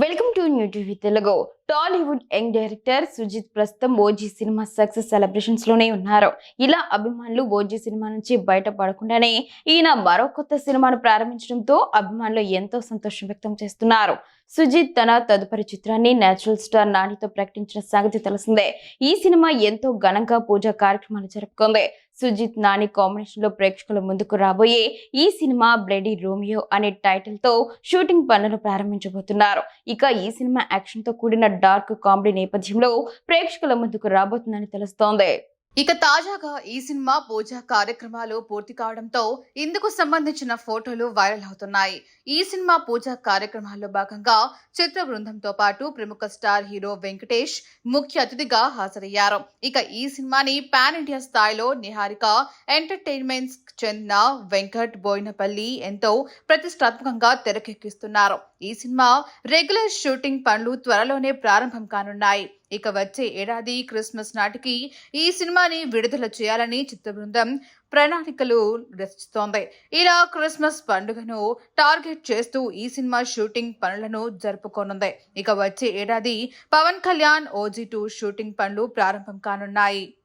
Welcome to new TV Telugu. Tollywood young director Sujeeth ప్రస్తుతం OG cinema success celebrations లోనే ఉన్నారు. ఇలా అభిమానులు ఓజీ సినిమా నుంచి బయటపడకుండానే ఈయన మరో కొత్త సినిమాను ప్రారంభించడంతో అభిమానులు ఎంతో సంతోషం వ్యక్తం చేస్తున్నారు. సుజిత్ తన తదుపరి చిత్రాన్ని నేచురల్ స్టార్ నానితో ప్రకటించిన సంగతి తెలిసిందే. ఈ సినిమా ఎంతో ఘనంగా పూజా కార్యక్రమాలు జరుపుకుంది. సుజిత్ నాని కాంబినేషన్ లో ప్రేక్షకుల ముందుకు రాబోయే ఈ సినిమా బ్లడీ రోమియో అనే టైటిల్ తో షూటింగ్ పనులు ప్రారంభించబోతున్నారు. ఇక ఈ సినిమా యాక్షన్ తో కూడిన డార్క్ కామెడీ నేపథ్యంలో ప్రేక్షకుల ముందుకు రాబోతుందని తెలుస్తోంది. ఇక తాజాగా ఈ సినిమా పూజా కార్యక్రమాలు పూర్తి కావడంతో ఇందుకు సంబంధించిన ఫోటోలు వైరల్ అవుతున్నాయి. ఈ సినిమా పూజా కార్యక్రమాల్లో భాగంగా చిత్ర బృందంతో పాటు ప్రముఖ స్టార్ హీరో వెంకటేష్ ముఖ్య అతిథిగా హాజరయ్యారు. ఇక ఈ సినిమాని పాన్ ఇండియా స్థాయిలో నిహారిక ఎంటర్టైన్మెంట్స్ చెందిన వెంకట్ బోయినపల్లి ఎంతో ప్రతిష్టాత్మకంగా తెరకెక్కిస్తున్నారు. ఈ సినిమా రెగ్యులర్ షూటింగ్ పనులు త్వరలోనే ప్రారంభం కానున్నాయి. ఇక వచ్చే ఏడాది క్రిస్మస్ నాటికి ఈ సినిమాని విడుదల చేయాలని చిత్ర బృందం ప్రణాళికలు రచిస్తోంది. ఇలా క్రిస్మస్ పండుగను టార్గెట్ చేస్తూ ఈ సినిమా షూటింగ్ పనులను జరుపుకోనుంది. ఇక వచ్చే ఏడాది పవన్ కళ్యాణ్ ఓజీ 2 షూటింగ్ పనులు ప్రారంభం కానున్నాయి.